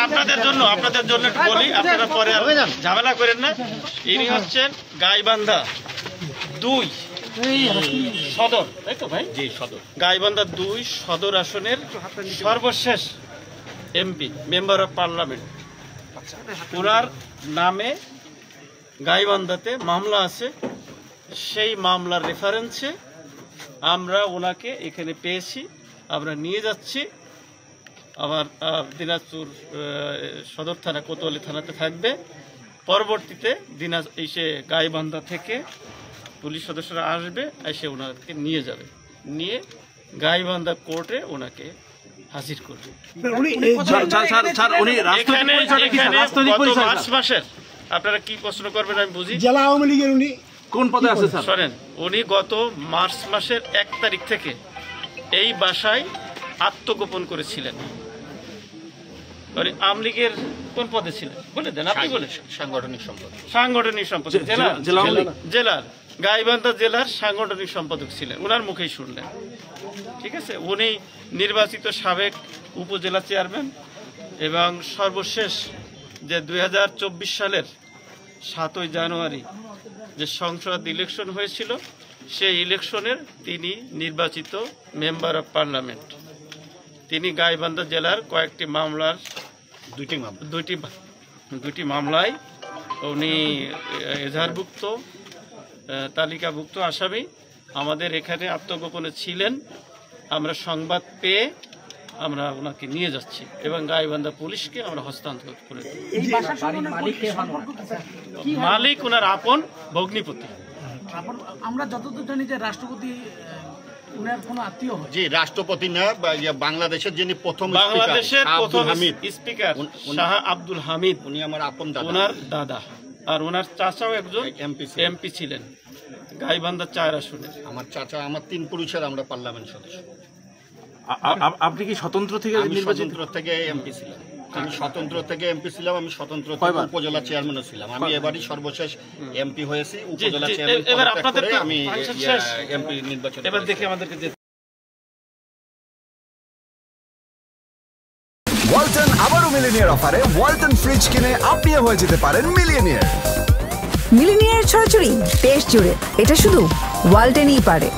আপনাদের জন্য বলি, আপনারা পরে ঝামেলা করেন না। ইনি হচ্ছেন গাইবান্ধা 2 সদর, তাই তো ভাই? জি, সদর। গাইবান্ধা 2 সদর আসনের সর্বশেষ এমপি, মেম্বার অফ পার্লামেন্ট। ওনার নামে গাইবান্ধাতে মামলা আছে, সেই মামলার রেফারেন্সে আমরা ওনাকে এখানে পেয়েছি, আমরা নিয়ে যাচ্ছি। আবার দিনাজপুর সদর থানা, কোতোয়ালি থানাতে থাকবে। পরবর্তীতে এসে গাইবান্ধা থেকে পুলিশ সদস্যরা আসবে, এসে ওনাকে নিয়ে যাবে, নিয়ে গাইবান্ধা কোর্টে ওনাকে হাজির করবে। মার্চ মাসের, আপনারা কি প্রশ্ন করবেন আমি বুঝি, জেলা আওয়ামী লীগের উনি কোন পদে আছে স্যার? শোনেন, উনি গত মার্চ মাসের 1 তারিখ থেকে এই বাসায় আত্মগোপন করেছিলেন। আওয়ামী লীগের কোন পদে ছিলেন বলে দেন, আপনি বলেন। সাংগঠনিক সম্পাদক জেলার গাইবান্ধা জেলার সাংগঠনিক সম্পাদক ছিলেন, ওনার মুখেই শুনলেন। ঠিক আছে, উনি নির্বাচিত সাবেক উপজেলা চেয়ারম্যান এবং সর্বশেষ যে 2024 সালের 7ই জানুয়ারি যে সংসদ ইলেকশন হয়েছিল, সেই ইলেকশনের তিনি নির্বাচিত মেম্বার অফ পার্লামেন্ট। তিনি গাইবান্ধা জেলার কয়েকটি মামলার দুইটি মামলায় উনি এজাহারভুক্ত, তালিকাভুক্ত আসামি। আমাদের এখানে আত্মগোপনে ছিলেন, আমরা সংবাদ পেয়ে আমরা ওনাকে নিয়ে যাচ্ছি এবং গাইবান্ধা পুলিশকে আমরা হস্তান্তর করে দিই। মালিক ওনার আপন ভগ্নিপতি। আমরা যতদূর জানি যে রাষ্ট্রপতি উনার কোনো আত্মীয় হয়। জি, রাষ্ট্রপতি না, বাংলাদেশের যিনি প্রথম স্পিকার শাহ আব্দুল হামিদ, উনি আমার আপন দাদা, ওনার দাদা। আর ওনার চাচাও একজন এমপি ছিলেন গাইবান্ধা 4 আসনে। আমার চাচা, আমার 3 পুরুষের আমরা পার্লামেন্ট সদস্য। আপনি কি স্বতন্ত্র থেকে স্বতন্ত্র থেকে এমপি ছিলাম? আমি স্বতন্ত্র থেকে এমপি ছিলাম, আমি স্বতন্ত্র থেকে উপজেলা চেয়ারম্যানও ছিলাম। আমি এবারই সর্বশেষ এমপি হয়েছি, উপজেলা চেয়ারম্যান। আমি এমপি নির্বাচন। এবার দেখি আমাদেরকে ওয়ালটন আবারও মিলিনিয়ার অফারে ওয়ালটন ফ্রিজ কিনে আপনিও হয়ে যেতে পারেন মিলিয়নিয়ার। মিলিনিয়ার ছড়াছড়ি দেশ জুড়ে, এটা শুধু ওয়ালটনই পারে।